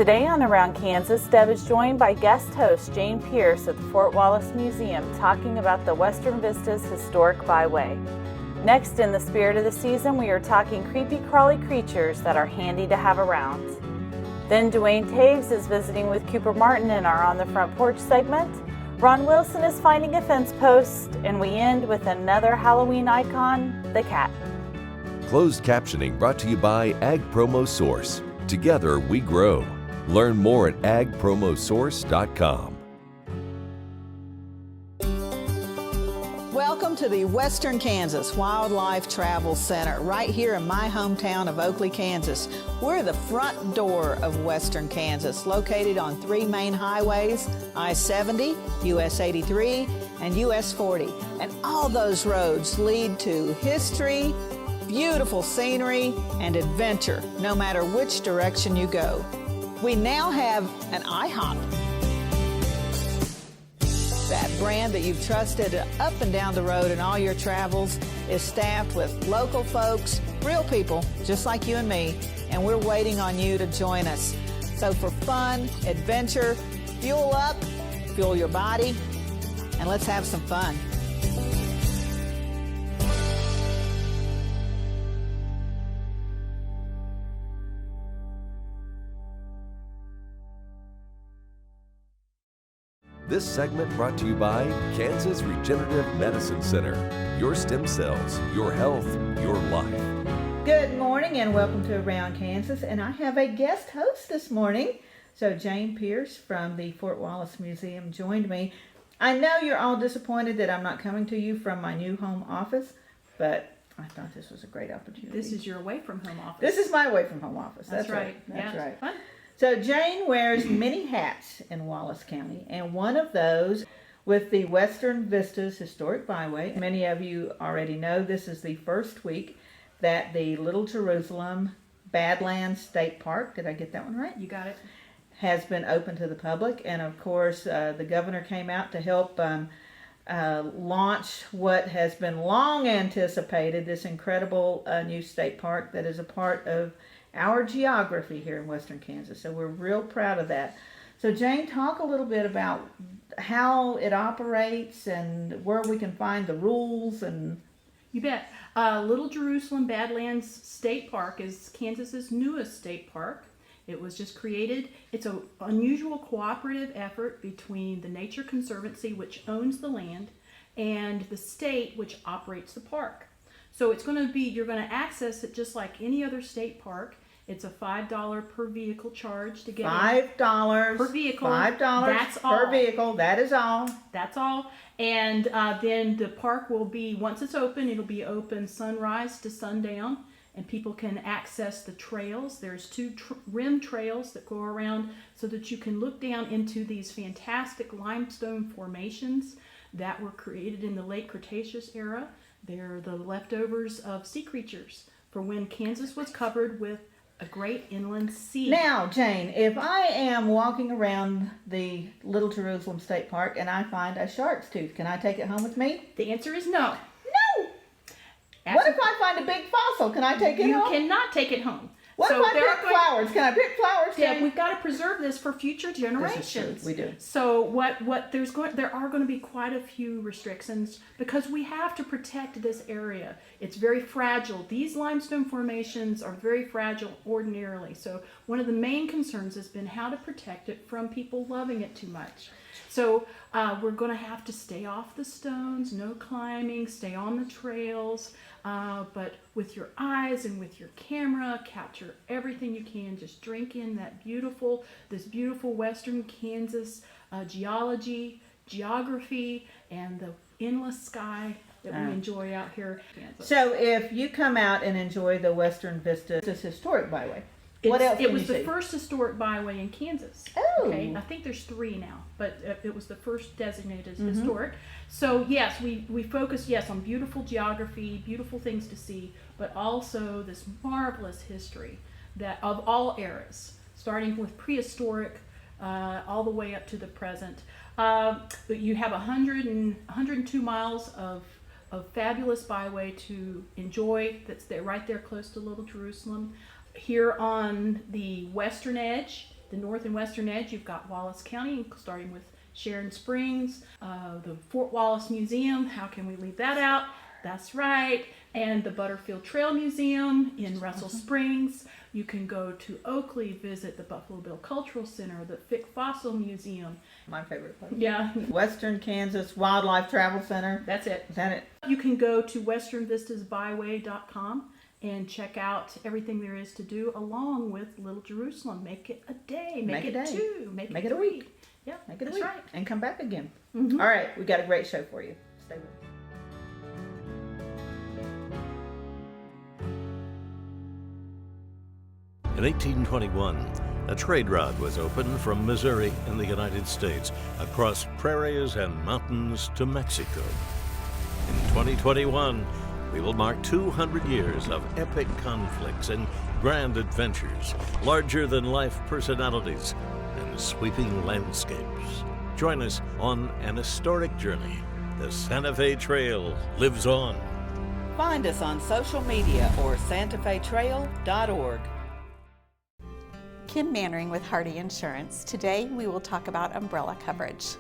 Today on Around Kansas, Deb is joined by guest host Jayne Pearce at the Fort Wallace Museum talking about the Western Vistas Historic Byway. Next, in the spirit of the season, we are talking creepy crawly creatures that are handy to have around. Then Duane Toews is visiting with Cooper Martin in our On the Front Porch segment. Ron Wilson is finding a fence post, and we end with another Halloween icon, the cat. Closed captioning brought to you by Ag Promo Source. Together we grow. Learn more at agpromosource.com. Welcome to the Western Kansas Wildlife Travel Center, right here in my hometown of Oakley, Kansas. We're the front door of Western Kansas, located on three main highways, I-70, US 83, and US 40. And all those roads lead to history, beautiful scenery, and adventure, no matter which direction you go. We now have an IHOP. That brand that you've trusted up and down the road in all your travels is staffed with local folks, real people, just like you and me, and we're waiting on you to join us. So for fun, adventure, fuel up, fuel your body, and let's have some fun. This segment brought to you by Kansas Regenerative Medicine Center. Your stem cells, your health, your life. Good morning and welcome to Around Kansas, and I have a guest host this morning. So Jayne Pearce from the Fort Wallace Museum joined me. I know you're all disappointed that I'm not coming to you from my new home office, but I thought this was a great opportunity. This is your away from home office. This is my away from home office. That's right. That's yeah, right. Fun. So Jayne wears many hats in Wallace County, and one of those with the Western Vistas Historic Byway. Many of you already know this is the first week that the Little Jerusalem Badlands State Park, did I get that one right? You got it. Has been open to the public, and of course the governor came out to help launch what has been long anticipated, this incredible new state park that is a part of our geography here in Western Kansas. So we're real proud of that. So Jayne, talk a little bit about how it operates and where we can find the rules. And You bet. Little Jerusalem Badlands State Park is Kansas's newest state park. It was just created. It's an unusual cooperative effort between the Nature Conservancy, which owns the land, and the state, which operates the park. So it's going to be, you're going to access it just like any other state park. It's a $5 per vehicle charge to get $5 per vehicle. $5 That's per all. vehicle. That is all. That's all. And then the park will be, once it's open, it'll be open sunrise to sundown, and people can access the trails. There's two rim trails that go around so that you can look down into these fantastic limestone formations that were created in the late Cretaceous era. They're the leftovers of sea creatures for when Kansas was covered with a great inland sea. Now, Jayne, if I am walking around the Little Jerusalem State Park and I find a shark's tooth, can I take it home with me? The answer is no. No! What if I find a big fossil? Can I take it You home? cannot take it home. What if I pick flowers? Can I pick flowers? Yeah, we've got to preserve this for future generations. This is true. We do. So there are going to be quite a few restrictions because we have to protect this area. It's very fragile. These limestone formations are very fragile ordinarily. So one of the main concerns has been how to protect it from people loving it too much. So we're going to have to stay off the stones, no climbing, stay on the trails, but with your eyes and with your camera, capture everything you can. Just drink in this beautiful Western Kansas geology, geography, and the endless sky that we enjoy out here in Kansas. So if you come out and enjoy the Western Vistas Historic Byway, what else can you see? It was the first historic byway in Kansas. Oh. Okay, I think there's 3 now, but it was the first designated as historic. So yes, we focus on beautiful geography, beautiful things to see, but also this marvelous history that of all eras, starting with prehistoric all the way up to the present. You have 102 miles of fabulous byway to enjoy. That's right there close to Little Jerusalem. Here on the western edge, the north and western edge, you've got Wallace County, starting with Sharon Springs, the Fort Wallace Museum. How can we leave that out? That's right. And the Butterfield Trail Museum in Russell Springs. You can go to Oakley, visit the Buffalo Bill Cultural Center, the Fick Fossil Museum. My favorite place. Yeah. Western Kansas Wildlife Travel Center. That's it. Is that it? You can go to westernvistasbyway.com and check out everything there is to do along with Little Jerusalem. Make it a day. Make it a day. 2. Make it a 3. week. Yeah, Make it a that's week. right. And come back again. Mhm. All right, we got a great show for you. Stay with us. In 1821, a trade route was opened from Missouri in the United States across prairies and mountains to Mexico. In 2021, we will mark 200 years of epic conflicts and grand adventures, larger-than-life personalities, and sweeping landscapes. Join us on an historic journey. The Santa Fe Trail lives on. Find us on social media or santafetrail.org. Kim Mannering with Hardy Insurance. Today we will talk about umbrella coverage.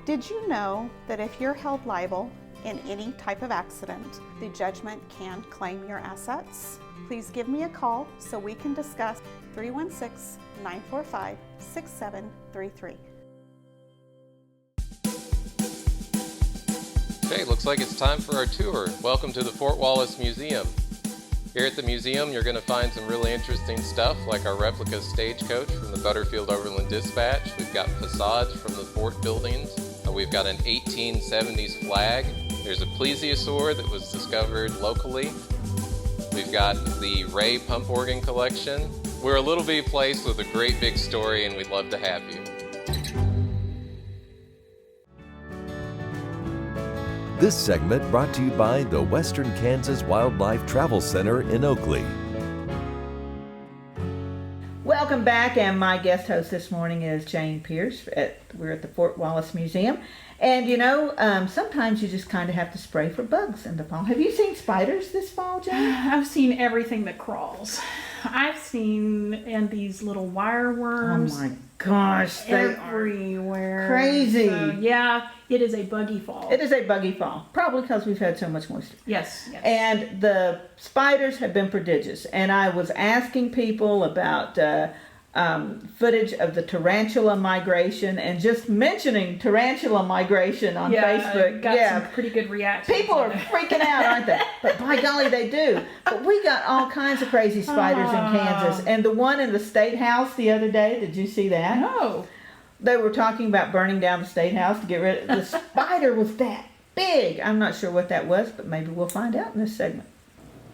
Did you know that if you're held liable in any type of accident, the judgment can claim your assets? Please give me a call so we can discuss. 316-945-6733. Okay, looks like it's time for our tour. Welcome to the Fort Wallace Museum. Here at the museum, you're going to find some really interesting stuff like our replica stagecoach from the Butterfield Overland Dispatch. We've got facades from the fort buildings. We've got an 1870s flag. There's a plesiosaur that was discovered locally. We've got the Ray pump organ collection. We're a little bitty place with a great big story, and we'd love to have you. This segment brought to you by the Western Kansas Wildlife Travel Center in Oakley. Welcome back, and my guest host this morning is Jayne Pearce. We're at the Fort Wallace Museum. And you know, sometimes you just kind of have to spray for bugs in the fall. Have you seen spiders this fall, Jayne? I've seen everything that crawls. I've seen and these little wire worms. Oh my gosh, they everywhere. are crazy. So, yeah, it is a buggy fall. It is a buggy fall, probably because we've had so much moisture. Yes, yes. And the spiders have been prodigious. And I was asking people about footage of the tarantula migration, and just mentioning tarantula migration on Facebook. Got some pretty good reactions. People are freaking out, aren't they? But by golly, they do. But we got all kinds of crazy spiders in Kansas. And the one in the State House the other day, did you see that? No. They were talking about burning down the State House to get rid of the spider. Was that big? I'm not sure what that was, but maybe we'll find out in this segment.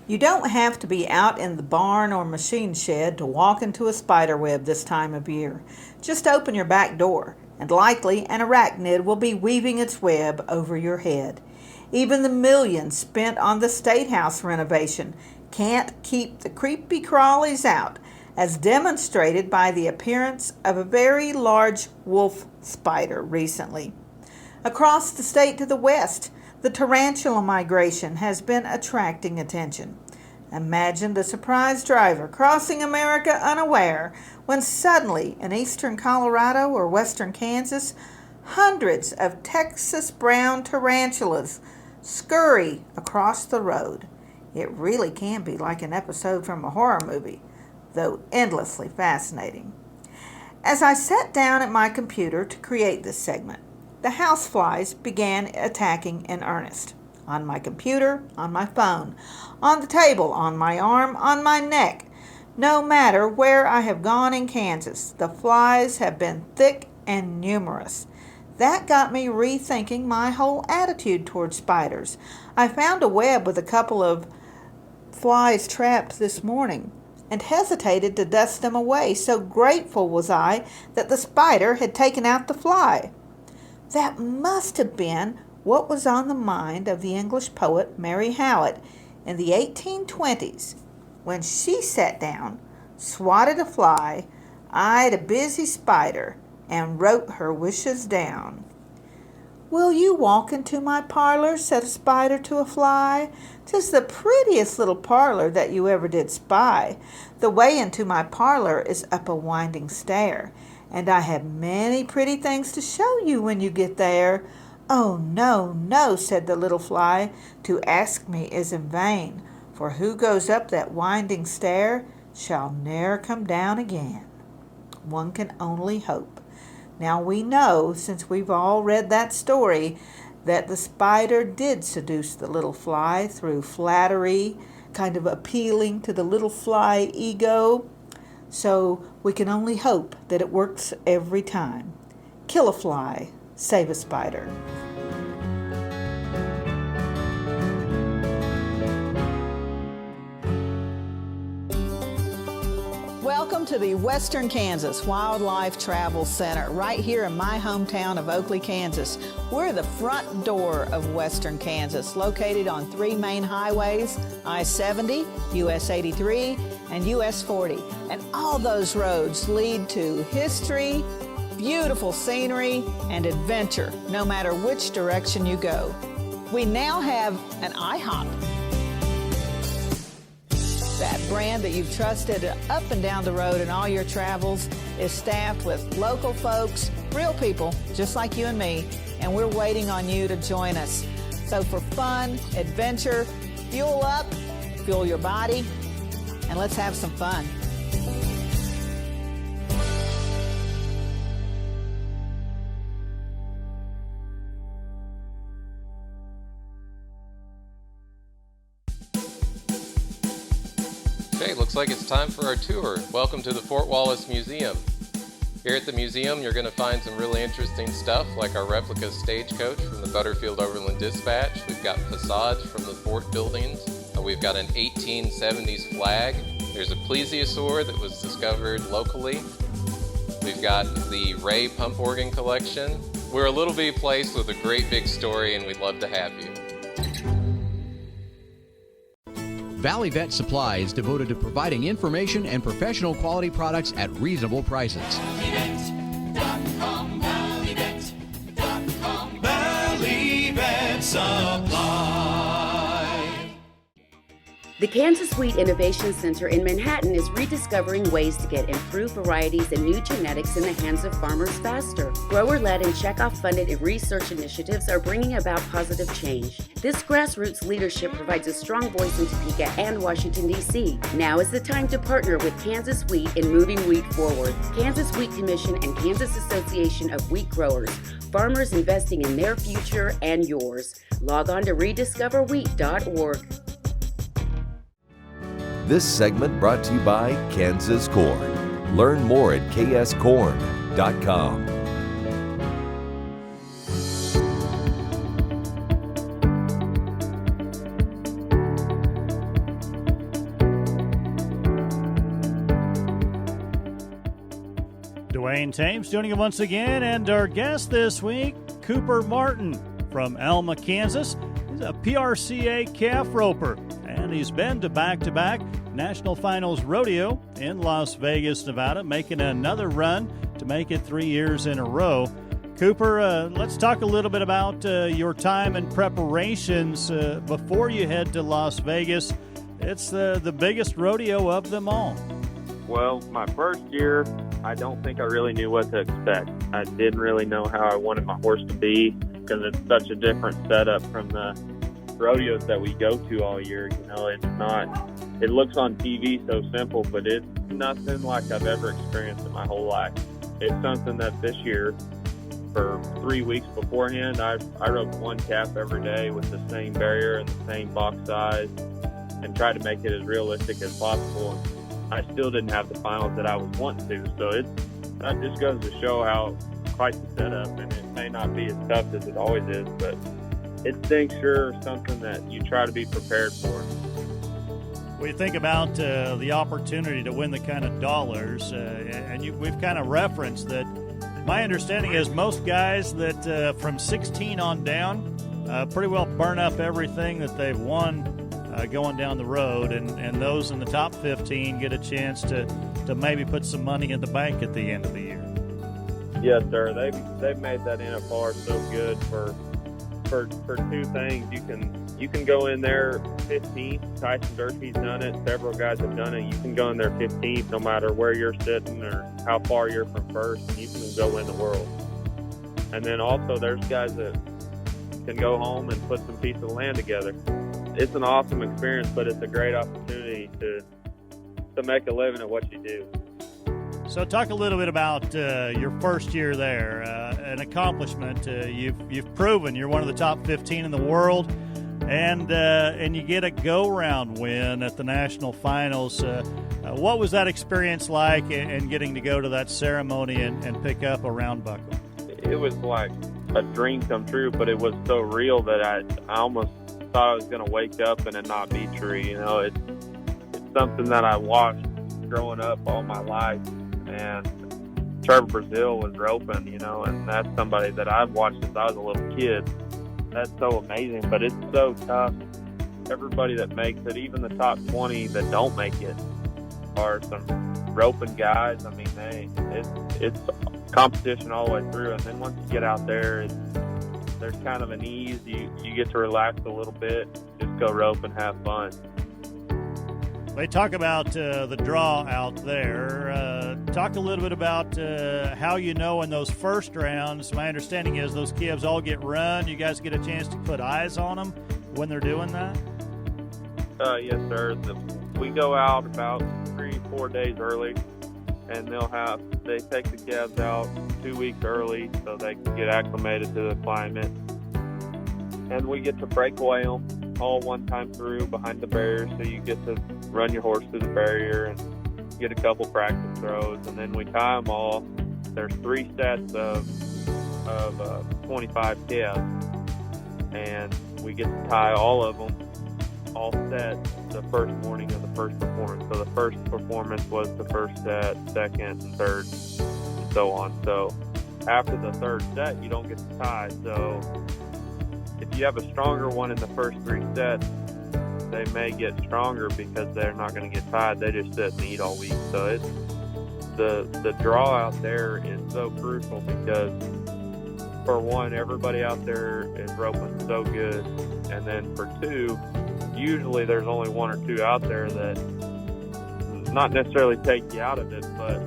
You don't have to be out in the barn or machine shed to walk into a spider web this time of year. Just open your back door, and likely an arachnid will be weaving its web over your head. Even the millions spent on the State House renovation can't keep the creepy crawlies out, as demonstrated by the appearance of a very large wolf spider recently. Across the state to the west, the tarantula migration has been attracting attention. Imagine the surprise driver crossing America unaware when suddenly in eastern Colorado or western Kansas, hundreds of Texas brown tarantulas scurry across the road. It really can be like an episode from a horror movie, though endlessly fascinating. As I sat down at my computer to create this segment, the houseflies began attacking in earnest. On my computer, on my phone, on the table, on my arm, on my neck. No matter where I have gone in Kansas, the flies have been thick and numerous. That got me rethinking my whole attitude toward spiders. I found a web with a couple of flies trapped this morning and hesitated to dust them away, so grateful was I that the spider had taken out the fly. That must have been what was on the mind of the English poet Mary Howitt in the 1820s when she sat down, swatted a fly, eyed a busy spider, and wrote her wishes down. "Will you walk into my parlor?" said a spider to a fly. "'Tis the prettiest little parlor that you ever did spy. The way into my parlor is up a winding stair, and I have many pretty things to show you when you get there." "Oh, no, no," said the little fly, "to ask me is in vain, for who goes up that winding stair shall ne'er come down again." One can only hope. Now we know, since we've all read that story, that the spider did seduce the little fly through flattery, kind of appealing to the little fly ego. So we can only hope that it works every time. Kill a fly, save a spider. Welcome to the Western Kansas Wildlife Travel Center, right here in my hometown of Oakley, Kansas. We're the front door of Western Kansas, located on 3 main highways, I-70, US 83, and US 40. And all those roads lead to history, beautiful scenery, and adventure, no matter which direction you go. We now have an IHOP. That brand that you've trusted up and down the road in all your travels is staffed with local folks, real people, just like you and me, and we're waiting on you to join us. So for fun, adventure, fuel up, fuel your body, and let's have some fun. Okay, looks like it's time for our tour. Welcome to the Fort Wallace Museum. Here at the museum, you're going to find some really interesting stuff like our replica stagecoach from the Butterfield Overland Dispatch. We've got facades from the fort buildings. We've got an 1870s flag. There's a plesiosaur that was discovered locally. We've got the Ray pump organ collection. We're a little bitty place with a great big story, and we'd love to have you. Valley Vet Supply is devoted to providing information and professional quality products at reasonable prices. ValleyVet.com, ValleyVet.com, Valley Vet Supply. The Kansas Wheat Innovation Center in Manhattan is rediscovering ways to get improved varieties and new genetics in the hands of farmers faster. Grower-led and checkoff-funded research initiatives are bringing about positive change. This grassroots leadership provides a strong voice in Topeka and Washington, D.C. Now is the time to partner with Kansas Wheat in moving wheat forward. Kansas Wheat Commission and Kansas Association of Wheat Growers. Farmers investing in their future and yours. Log on to rediscoverwheat.org. This segment brought to you by Kansas Corn. Learn more at kscorn.com. Duane Toews joining us once again, and our guest this week, Cooper Martin from Alma, Kansas. He's a PRCA calf roper, and he's been to back-to-back National Finals Rodeo in Las Vegas, Nevada, making another run to make it 3 years in a row. Cooper, let's talk a little bit about your time and preparations before you head to Las Vegas. It's the biggest rodeo of them all. Well, my first year, I don't think I really knew what to expect. I didn't really know how I wanted my horse to be because it's such a different setup from the rodeos that we go to all year. You know, it's not, it looks on TV so simple, but it's nothing like I've ever experienced in my whole life. It's something that this year, for 3 weeks beforehand, I rode one calf every day with the same barrier and the same box size and tried to make it as realistic as possible. I still didn't have the finals that I was wanting to, so that just goes to show how quite the setup, and it may not be as tough as it always is, but it's dang sure something that you try to be prepared for. We think about the opportunity to win the kind of dollars, and we've kind of referenced that. My understanding is most guys that from 16 on down pretty well burn up everything that they've won going down the road, and those in the top 15 get a chance to maybe put some money in the bank at the end of the year. Yes, sir. They've made that NFR so good for for two things. You can go in there 15th. Tyson Durkee's done it. Several guys have done it. You can go in there 15th no matter where you're sitting or how far you're from first, and you can go win the world. And then also there's guys that can go home and put some piece of land together. It's an awesome experience, but it's a great opportunity to make a living at what you do. So talk a little bit about your first year there, an accomplishment. You've proven you're one of the top 15 in the world, and you get a go-round win at the national finals. What was that experience like, and getting to go to that ceremony and pick up a round buckle? It was like a dream come true, but it was so real that I almost thought I was going to wake up and it not be true. You know, it's something that I watched growing up all my life. And Trevor Brazil was roping, you know, and that's somebody that I've watched since I was a little kid. That's so amazing, but it's so tough. Everybody that makes it, even the top 20 that don't make it, are some roping guys. I mean, it's competition all the way through, and then once you get out there, there's kind of an ease. You get to relax a little bit, just go rope and have fun. They talk about the draw out there. Talk a little bit about how you know in those first rounds. My understanding is those kids all get run. You guys get a chance to put eyes on them when they're doing that? Yes, sir. We go out about 3-4 days early, and they take the calves out 2 weeks early so they can get acclimated to the climate. And we get to breakaway them all one time through behind the barrier, so you get to run your horse through the barrier and get a couple practice throws, and then we tie them all. There's 3 sets of 25 calves, and we get to tie all of them, all set, the first morning of the first performance. So the first performance was the first set, second and third, and so on. So after the third set, you don't get to tie. So if you have a stronger one in the first 3 sets, they may get stronger because they're not going to get tied. They just sit and eat all week. So it's the draw out there is so crucial because, for one, everybody out there is roping so good, and then for 2, usually there's only 1 or 2 out there that not necessarily take you out of it, but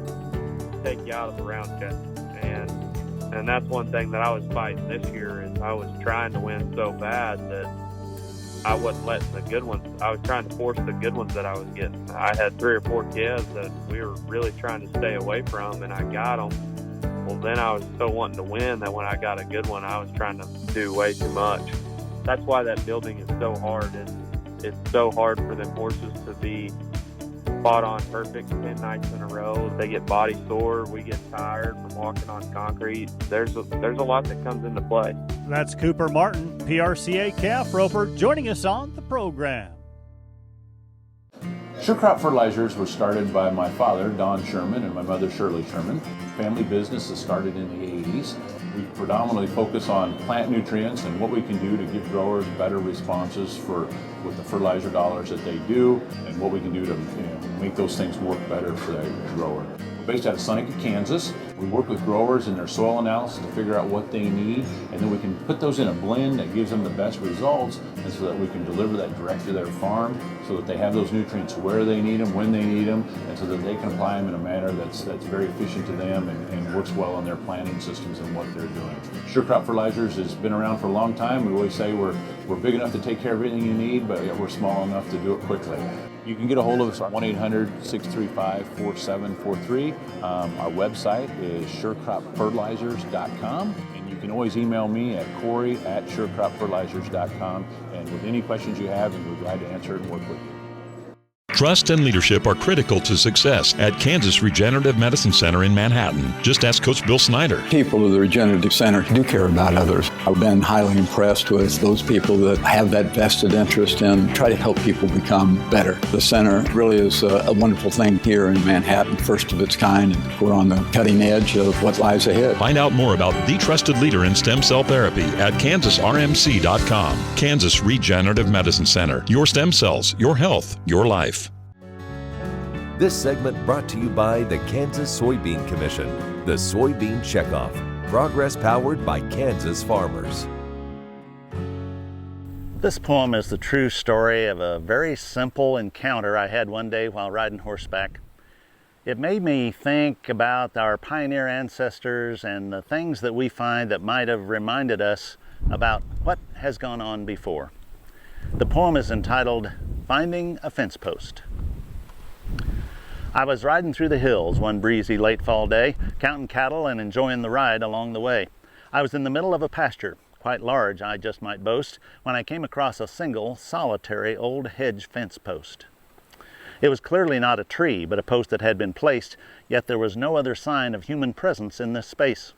take you out of the round check. And that's one thing that I was fighting this year is I was trying to win so bad that I wasn't letting the good ones. I was trying to force the good ones that I was getting. I had 3 or 4 calves that we were really trying to stay away from, and I got them. Well, then I was so wanting to win that when I got a good one, I was trying to do way too much. That's why that building is so hard. It's so hard for them horses to be spot on perfect 10 nights in a row. They get body sore. We get tired from walking on concrete. There's a lot that comes into play. That's Cooper Martin, PRCA calf roper, joining us on the program. Sure Crop Fertilizers was started by my father, Don Sherman, and my mother, Shirley Sherman. Family business that started in the 80s. We predominantly focus on plant nutrients and what we can do to give growers better responses with the fertilizer dollars that they do, and what we can do to make those things work better for that grower. We're based out of Seneca, Kansas. We work with growers in their soil analysis to figure out what they need, and then we can put those in a blend that gives them the best results, and so that we can deliver that direct to their farm so that they have those nutrients where they need them, when they need them, and so that they can apply them in a manner that's very efficient to them and works well on their planting systems and what they're doing. Sure Crop Fertilizers has been around for a long time. We always say we're big enough to take care of everything you need, but we're small enough to do it quickly. You can get a hold of us at 1-800-635-4743. Our website is surecropfertilizers.com, and you can always email me at Corey@surecropfertilizers.com, and with any questions you have, we're glad to answer and work with you. Trust and leadership are critical to success at Kansas Regenerative Medicine Center in Manhattan. Just ask Coach Bill Snyder. People of the Regenerative Center do care about others. I've been highly impressed with those people that have that vested interest and try to help people become better. The center really is a wonderful thing here in Manhattan, first of its kind, and we're on the cutting edge of what lies ahead. Find out more about the trusted leader in stem cell therapy at kansasrmc.com. Kansas Regenerative Medicine Center. Your stem cells, your health, your life. This segment brought to you by the Kansas Soybean Commission, the Soybean Checkoff, progress powered by Kansas farmers. This poem is the true story of a very simple encounter I had one day while riding horseback. It made me think about our pioneer ancestors and the things that we find that might have reminded us about what has gone on before. The poem is entitled Finding a Fence Post. I was riding through the hills one breezy late fall day, counting cattle and enjoying the ride along the way. I was in the middle of a pasture, quite large, I just might boast, when I came across a single, solitary old hedge fence post. It was clearly not a tree, but a post that had been placed, yet there was no other sign of human presence in this space.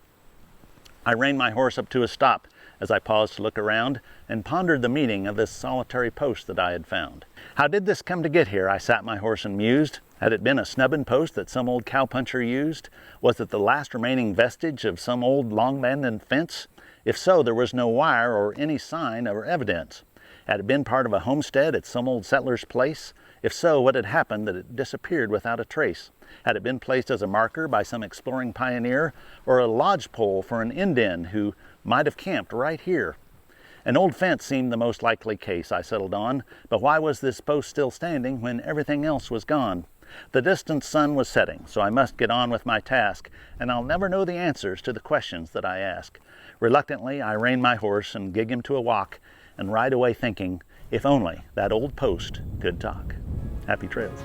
I reined my horse up to a stop as I paused to look around and pondered the meaning of this solitary post that I had found. How did this come to get here? I sat my horse and mused. Had it been a snubbing post that some old cowpuncher used? Was it the last remaining vestige of some old long-abandoned fence? If so, there was no wire or any sign or evidence. Had it been part of a homestead at some old settler's place? If so, what had happened that it disappeared without a trace? Had it been placed as a marker by some exploring pioneer, or a lodgepole for an Indian who might have camped right here? An old fence seemed the most likely case, I settled on, but why was this post still standing when everything else was gone? The distant sun was setting, so I must get on with my task, and I'll never know the answers to the questions that I ask. Reluctantly, I reined my horse and gig him to a walk, and ride away thinking, if only that old post could talk. Happy trails.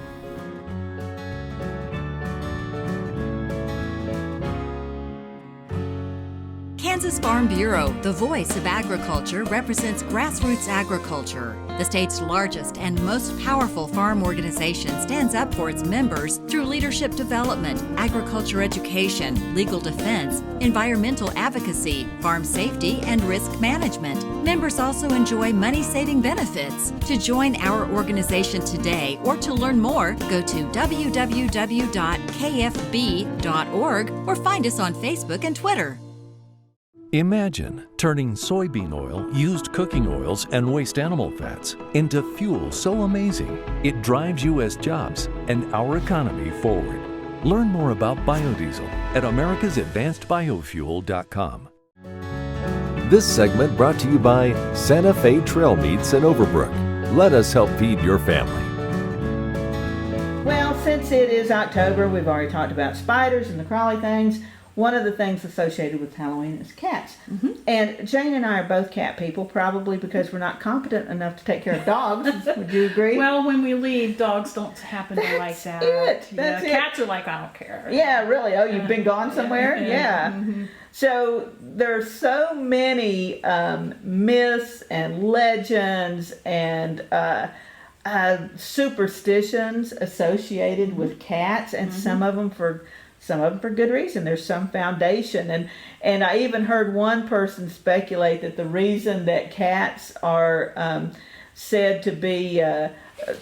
Kansas Farm Bureau, the voice of agriculture, represents grassroots agriculture. The state's largest and most powerful farm organization stands up for its members through leadership development, agriculture education, legal defense, environmental advocacy, farm safety, and risk management. Members also enjoy money-saving benefits. To join our organization today or to learn more, go to www.kfb.org or find us on Facebook and Twitter. Imagine turning soybean oil, used cooking oils, and waste animal fats into fuel so amazing it drives U.S. jobs and our economy forward. Learn more about biodiesel at americasadvancedbiofuel.com. This segment brought to you by Santa Fe Trail Meats in Overbrook. Let us help feed your family. Well, since it is October, we've already talked about spiders and the crawly things. One of the things associated with Halloween is cats. Mm-hmm. And Jane and I are both cat people, probably because we're not competent enough to take care of dogs. Would you agree? Well, when we leave, dogs don't happen to like that. That's it. Cats are like, I don't care. Yeah, really. Oh, you've been gone somewhere? Yeah. Mm-hmm. So there's so many myths and legends and superstitions associated with cats, and some of them for good reason. There's some foundation, and I even heard one person speculate that the reason that cats are said to be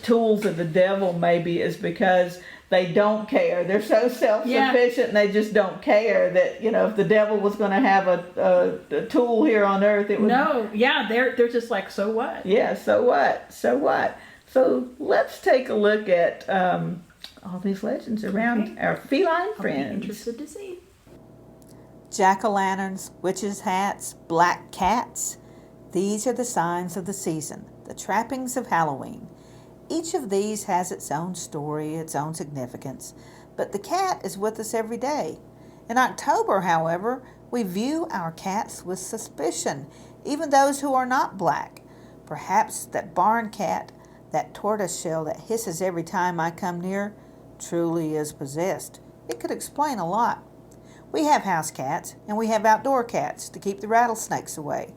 tools of the devil maybe is because they don't care. They're so self-sufficient and they just don't care that, you know, if the devil was going to have a tool here on earth, it would... No, yeah, they're just like, so what? Yeah, so what? So what? So let's take a look at all these legends around our feline friends. I'm interested to see. Jack-o'-lanterns, witches' hats, black cats. These are the signs of the season, the trappings of Halloween. Each of these has its own story, its own significance, but the cat is with us every day. In October, however, we view our cats with suspicion, even those who are not black. Perhaps that barn cat, that tortoiseshell that hisses every time I come near, truly is possessed. It could explain a lot. We have house cats and we have outdoor cats to keep the rattlesnakes away.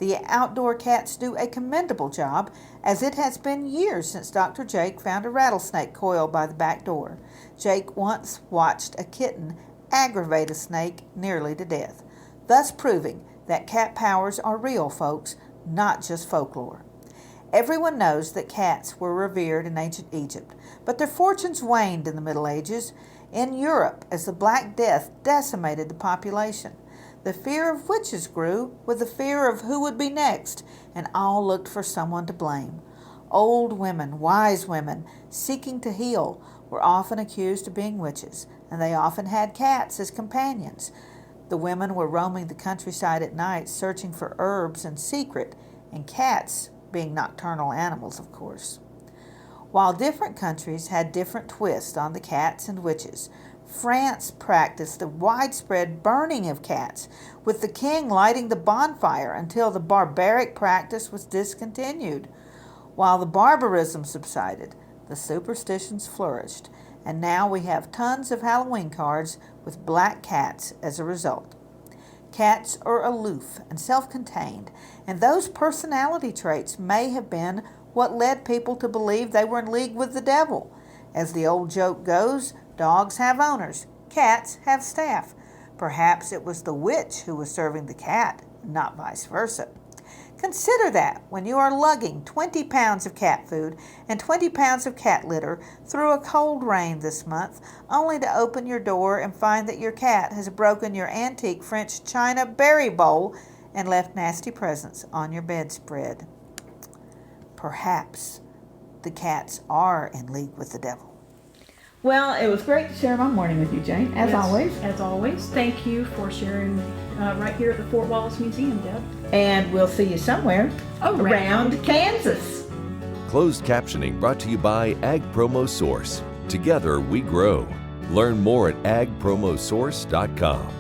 The outdoor cats do a commendable job, as it has been years since Dr. Jake found a rattlesnake coil by the back door. Jake once watched a kitten aggravate a snake nearly to death, thus proving that cat powers are real, folks, not just folklore. Everyone knows that cats were revered in ancient Egypt, but their fortunes waned in the Middle Ages in Europe as the Black Death decimated the population. The fear of witches grew with the fear of who would be next, and all looked for someone to blame. Old women, wise women, seeking to heal, were often accused of being witches, and they often had cats as companions. The women were roaming the countryside at night searching for herbs in secret, and cats being nocturnal animals, of course. While different countries had different twists on the cats and witches, France practiced the widespread burning of cats, with the king lighting the bonfire until the barbaric practice was discontinued. While the barbarism subsided, the superstitions flourished, and now we have tons of Halloween cards with black cats as a result. Cats are aloof and self-contained, and those personality traits may have been what led people to believe they were in league with the devil. As the old joke goes, dogs have owners, cats have staff. Perhaps it was the witch who was serving the cat, not vice versa. Consider that when you are lugging 20 pounds of cat food and 20 pounds of cat litter through a cold rain this month, only to open your door and find that your cat has broken your antique French china berry bowl and left nasty presents on your bedspread. Perhaps the cats are in league with the devil. Well, it was great to share my morning with you, Jane, as always. As always. Thank you for sharing right here at the Fort Wallace Museum, Deb. And we'll see you somewhere around Kansas. Closed captioning brought to you by Ag Promo Source. Together we grow. Learn more at agpromosource.com.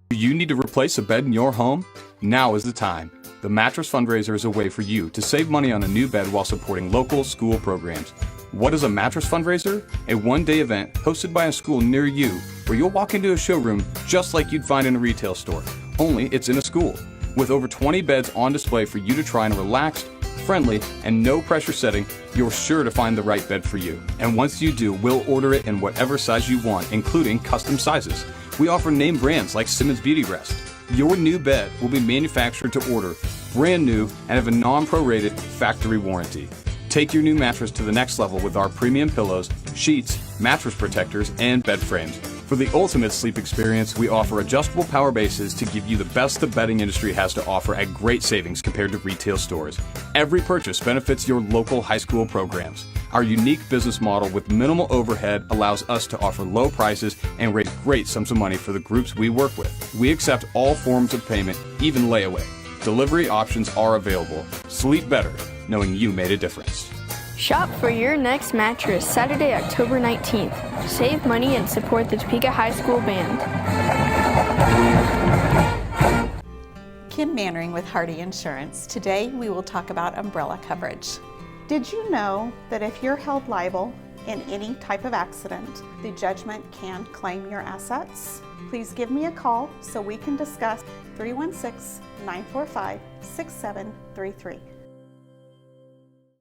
Do you need to replace a bed in your home? Now is the time. The Mattress Fundraiser is a way for you to save money on a new bed while supporting local school programs. What is a Mattress Fundraiser? A one-day event hosted by a school near you where you'll walk into a showroom just like you'd find in a retail store, only it's in a school. With over 20 beds on display for you to try in a relaxed, friendly, and no-pressure setting, you're sure to find the right bed for you. And once you do, we'll order it in whatever size you want, including custom sizes. We offer name brands like Simmons Beauty Rest. Your new bed will be manufactured to order, brand new, and have a non-prorated factory warranty. Take your new mattress to the next level with our premium pillows, sheets, mattress protectors, and bed frames. For the ultimate sleep experience, we offer adjustable power bases to give you the best the bedding industry has to offer at great savings compared to retail stores. Every purchase benefits your local high school programs. Our unique business model with minimal overhead allows us to offer low prices and raise great sums of money for the groups we work with. We accept all forms of payment, even layaway. Delivery options are available. Sleep better, knowing you made a difference. Shop for your next mattress Saturday, October 19th. Save money and support the Topeka High School Band. Kim Mannering with Hardy Insurance. Today we will talk about umbrella coverage. Did you know that if you're held liable in any type of accident, the judgment can claim your assets? Please give me a call so we can discuss 316-945-6733.